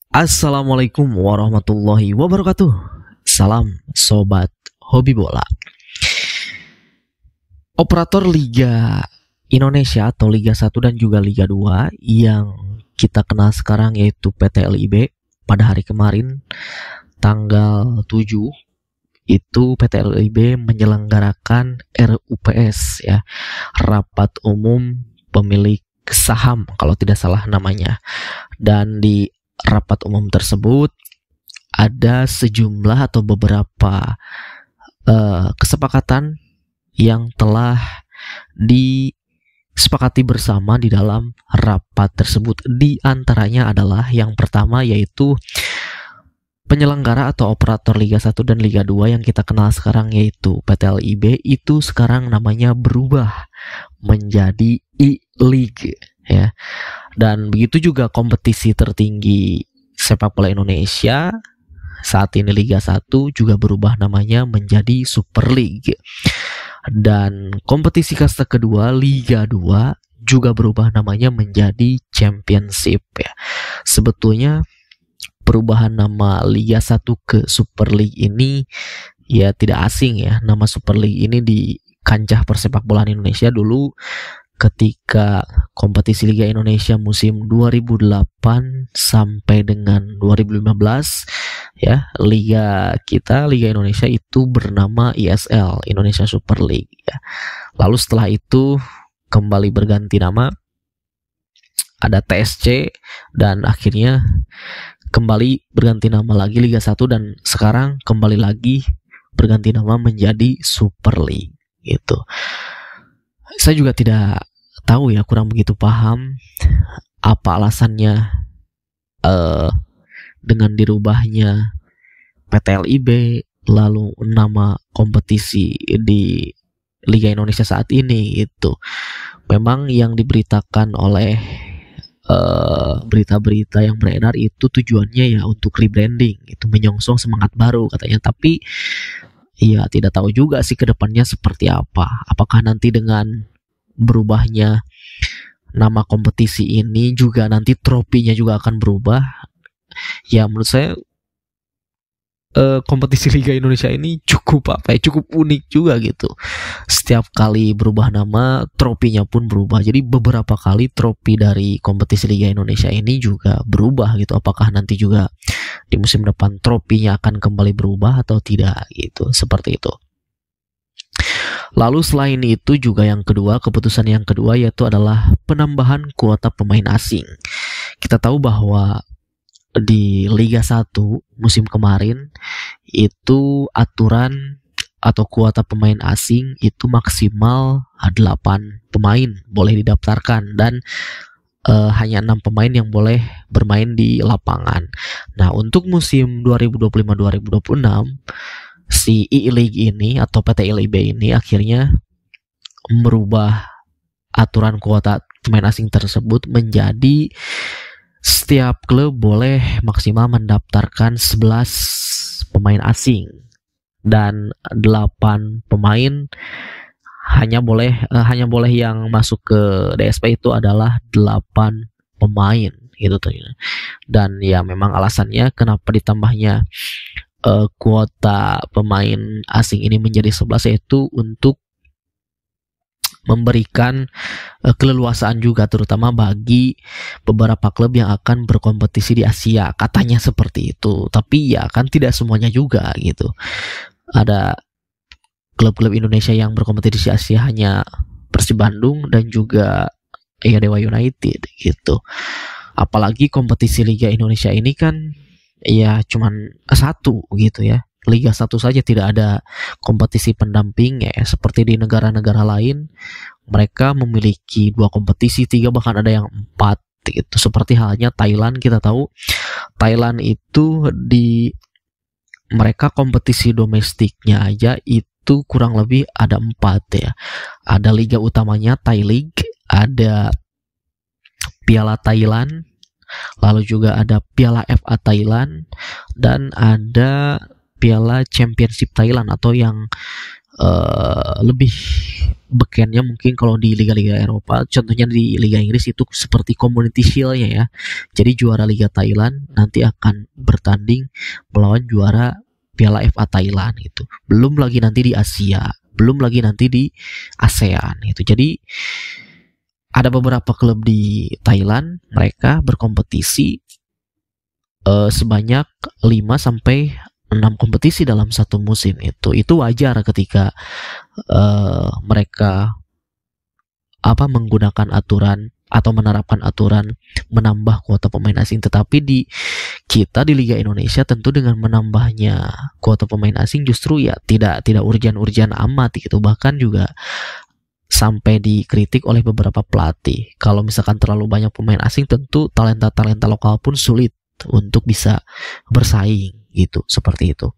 Assalamualaikum warahmatullahi wabarakatuh. Salam sobat hobi bola. Operator Liga Indonesia atau Liga 1 dan juga Liga 2 yang kita kenal sekarang yaitu PT LIB, pada hari kemarin tanggal 7 itu PT LIB menyelenggarakan RUPS, ya, rapat umum pemilik saham kalau tidak salah namanya. Dan di rapat umum tersebut ada sejumlah atau beberapa kesepakatan yang telah disepakati bersama di dalam rapat tersebut. Di antaranya adalah yang pertama yaitu penyelenggara atau operator Liga 1 dan Liga 2 yang kita kenal sekarang yaitu PT LIB itu sekarang namanya berubah menjadi I-League, ya. Dan begitu juga kompetisi tertinggi sepak bola Indonesia saat ini Liga 1 juga berubah namanya menjadi Super League. Dan kompetisi kasta kedua Liga 2 juga berubah namanya menjadi Championship, ya. Sebetulnya perubahan nama Liga 1 ke Super League ini ya tidak asing, ya. Nama Super League ini di kancah persepak bolaan Indonesia dulu ketika kompetisi Liga Indonesia musim 2008 sampai dengan 2015, ya, Liga Indonesia itu bernama ISL, Indonesia Super League, ya. Lalu setelah itu kembali berganti nama, ada TSC, dan akhirnya kembali berganti nama lagi Liga 1 dan sekarang kembali lagi berganti nama menjadi Super League, gitu. Saya juga tidak tahu, ya, kurang begitu paham apa alasannya dengan dirubahnya PT LIB lalu nama kompetisi di Liga Indonesia saat ini itu. Memang yang diberitakan oleh berita-berita yang beredar itu tujuannya ya untuk rebranding, itu menyongsong semangat baru katanya. Tapi ya tidak tahu juga sih kedepannya seperti apa. Apakah nanti dengan berubahnya nama kompetisi ini juga nanti tropinya juga akan berubah? Ya menurut saya kompetisi Liga Indonesia ini cukup unik juga gitu. Setiap kali berubah nama, tropinya pun berubah. Jadi beberapa kali tropi dari kompetisi Liga Indonesia ini juga berubah gitu. Apakah nanti juga di musim depan tropinya akan kembali berubah atau tidak gitu, seperti itu. Lalu selain itu juga keputusan yang kedua yaitu adalah penambahan kuota pemain asing. Kita tahu bahwa di Liga 1 musim kemarin itu aturan atau kuota pemain asing itu maksimal 8 pemain boleh didaftarkan dan hanya 6 pemain yang boleh bermain di lapangan. Nah, untuk musim 2025-2026 si I-League ini atau PT LIB ini akhirnya merubah aturan kuota pemain asing tersebut menjadi setiap klub boleh maksimal mendaftarkan 11 pemain asing dan 8 pemain hanya boleh yang masuk ke DSP itu adalah 8 pemain gitu tuh. Dan ya memang alasannya kenapa ditambahnya kuota pemain asing ini menjadi 11 yaitu untuk memberikan keleluasaan juga terutama bagi beberapa klub yang akan berkompetisi di Asia, katanya seperti itu. Tapi ya kan tidak semuanya juga gitu. Ada klub-klub Indonesia yang berkompetisi di Asia hanya Persib Bandung dan juga ya Dewa United gitu. Apalagi kompetisi Liga Indonesia ini kan ya cuman satu gitu, ya. Liga 1 saja tidak ada kompetisi pendamping, ya. Seperti di negara-negara lain mereka memiliki 2 kompetisi, 3 bahkan ada yang 4 gitu. Seperti halnya Thailand, kita tahu Thailand itu di mereka kompetisi domestiknya aja itu kurang lebih ada 4, ya. Ada liga utamanya Thai League, ada Piala Thailand, lalu juga ada Piala FA Thailand dan ada Piala Championship Thailand atau yang lebih bekennya mungkin kalau di liga-liga Eropa, contohnya di Liga Inggris itu seperti Community Shield-nya ya. Jadi juara Liga Thailand nanti akan bertanding melawan juara Piala FA Thailand gitu. Belum lagi nanti di Asia, belum lagi nanti di ASEAN gitu. Jadi ada beberapa klub di Thailand, mereka berkompetisi sebanyak 5 sampai 6 kompetisi dalam satu musim. Itu wajar ketika mereka menggunakan aturan atau menerapkan aturan menambah kuota pemain asing. Tetapi di kita di Liga Indonesia tentu dengan menambahnya kuota pemain asing justru ya tidak urgen-urgen amat gitu. Bahkan juga sampai dikritik oleh beberapa pelatih. Kalau misalkan terlalu banyak pemain asing, tentu talenta-talenta lokal pun sulit untuk bisa bersaing gitu, seperti itu.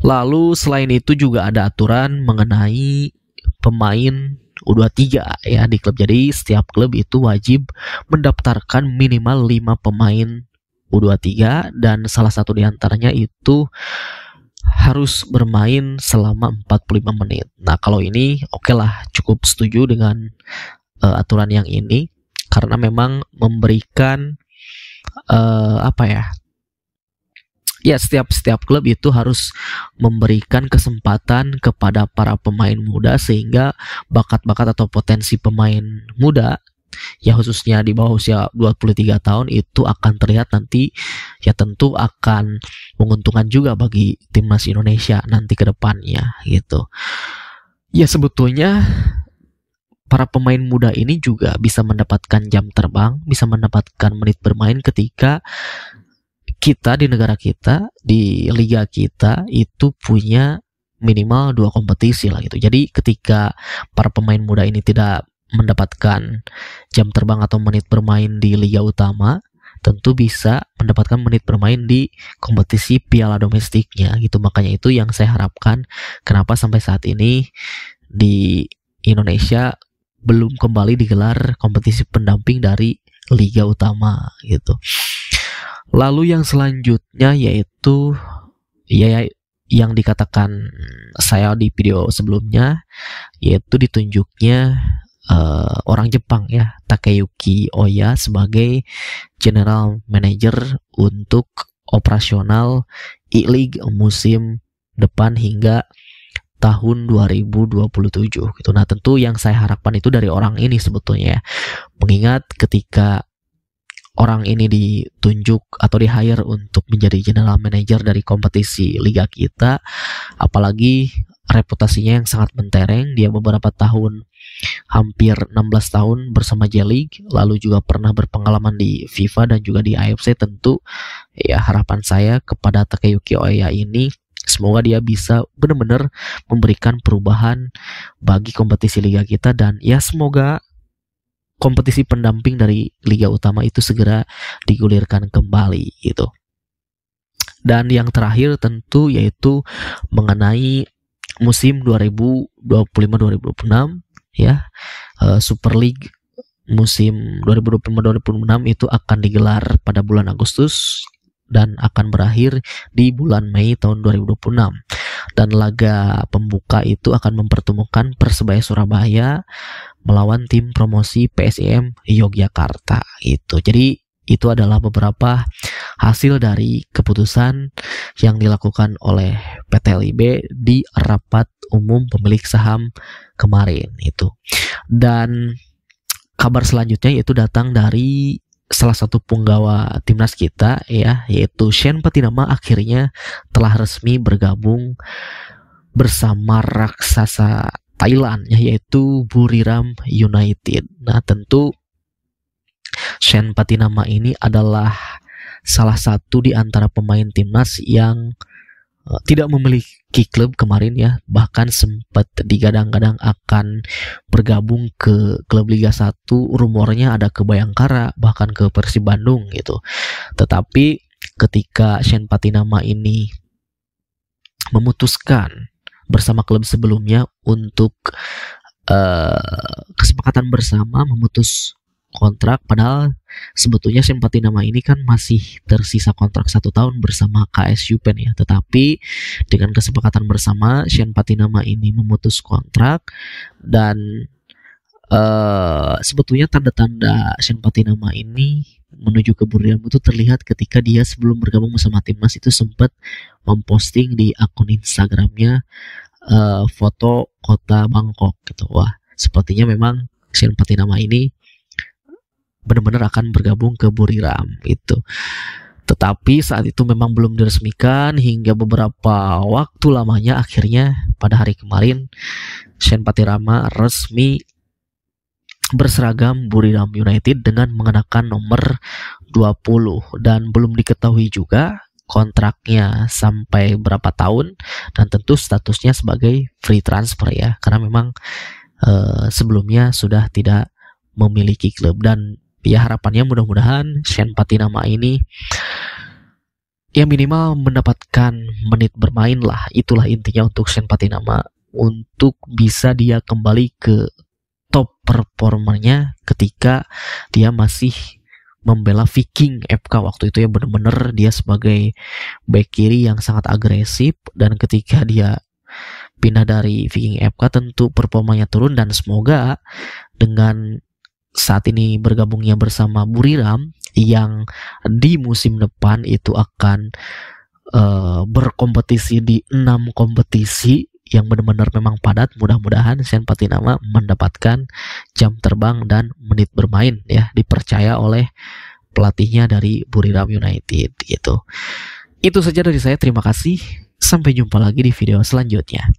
Lalu selain itu juga ada aturan mengenai pemain U23 ya di klub. Jadi setiap klub itu wajib mendaftarkan minimal 5 pemain U23 dan salah satu diantaranya itu harus bermain selama 45 menit. Nah kalau ini oke lah, cukup setuju dengan aturan yang ini karena memang memberikan setiap klub itu harus memberikan kesempatan kepada para pemain muda sehingga bakat-bakat atau potensi pemain muda ya khususnya di bawah usia 23 tahun itu akan terlihat nanti, ya tentu akan menguntungkan juga bagi timnas Indonesia nanti ke depannya gitu. Ya sebetulnya para pemain muda ini juga bisa mendapatkan jam terbang, bisa mendapatkan menit bermain ketika kita di negara kita, di liga kita itu punya minimal 2 kompetisi lah gitu. Jadi ketika para pemain muda ini tidak mendapatkan jam terbang atau menit bermain di liga utama, tentu bisa mendapatkan menit bermain di kompetisi piala domestiknya gitu. Makanya itu yang saya harapkan kenapa sampai saat ini di Indonesia belum kembali digelar kompetisi pendamping dari liga utama gitu. Lalu yang selanjutnya yaitu ya yang dikatakan saya di video sebelumnya, yaitu ditunjuknya orang Jepang ya, Takeyuki Oya sebagai General Manager untuk operasional E-League musim depan hingga tahun 2027 gitu. Nah, tentu yang saya harapkan itu dari orang ini sebetulnya ya. Mengingat ketika orang ini ditunjuk atau di-hire untuk menjadi general manager dari kompetisi liga kita, apalagi reputasinya yang sangat mentereng. Dia beberapa tahun, hampir 16 tahun bersama J-League, lalu juga pernah berpengalaman di FIFA dan juga di AFC. Tentu ya harapan saya kepada Takeyuki Oya ini semoga dia bisa benar-benar memberikan perubahan bagi kompetisi liga kita, dan ya semoga kompetisi pendamping dari liga utama itu segera digulirkan kembali gitu. Dan yang terakhir tentu yaitu mengenai musim 2025-2026 ya, Super League musim 2025-2026 itu akan digelar pada bulan Agustus dan akan berakhir di bulan Mei tahun 2026. Dan laga pembuka itu akan mempertemukan Persebaya Surabaya melawan tim promosi PSIM Yogyakarta itu. Jadi itu adalah beberapa hasil dari keputusan yang dilakukan oleh PT LIB di rapat umum pemilik saham kemarin itu. Dan kabar selanjutnya yaitu datang dari salah satu punggawa timnas kita ya, yaitu Shen Patinama akhirnya telah resmi bergabung bersama raksasa Thailand ya, yaitu Buriram United. Nah, tentu Shen Patinama ini adalah salah satu di antara pemain timnas yang tidak memiliki klub kemarin ya, bahkan sempat digadang-gadang akan bergabung ke klub Liga 1, rumornya ada ke Bayangkara, bahkan ke Persib Bandung gitu. Tetapi ketika Shen Patinama ini memutuskan bersama klub sebelumnya untuk kesepakatan bersama memutus kontrak, padahal sebetulnya Sean Patinama ini kan masih tersisa kontrak 1 tahun bersama KS Yupen ya. Tetapi dengan kesepakatan bersama, Sean Patinama ini memutus kontrak dan sebetulnya tanda-tanda Sean Patinama ini menuju ke Buriram itu terlihat ketika dia sebelum bergabung bersama timnas itu sempat memposting di akun Instagramnya foto kota Bangkok gitu. Wah, sepertinya memang Sean Patinama ini benar-benar akan bergabung ke Buriram itu. Tetapi saat itu memang belum diresmikan hingga beberapa waktu lamanya. Akhirnya pada hari kemarin Sean Patinama resmi berseragam Buriram United dengan mengenakan nomor 20 dan belum diketahui juga kontraknya sampai berapa tahun dan tentu statusnya sebagai free transfer ya, karena memang sebelumnya sudah tidak memiliki klub. Dan ya harapannya mudah-mudahan Sean Patinama ini ya minimal mendapatkan menit bermain lah. Itulah intinya untuk Sean Patinama, untuk bisa dia kembali ke top performernya ketika dia masih membela Viking FK waktu itu ya. Benar-benar dia sebagai back kiri yang sangat agresif, dan ketika dia pindah dari Viking FK tentu performanya turun, dan semoga dengan saat ini bergabungnya bersama Buriram yang di musim depan itu akan berkompetisi di 6 kompetisi yang benar-benar memang padat. Mudah-mudahan Sean Patinama mendapatkan jam terbang dan menit bermain ya, dipercaya oleh pelatihnya dari Buriram United gitu. Itu saja dari saya, terima kasih. Sampai jumpa lagi di video selanjutnya.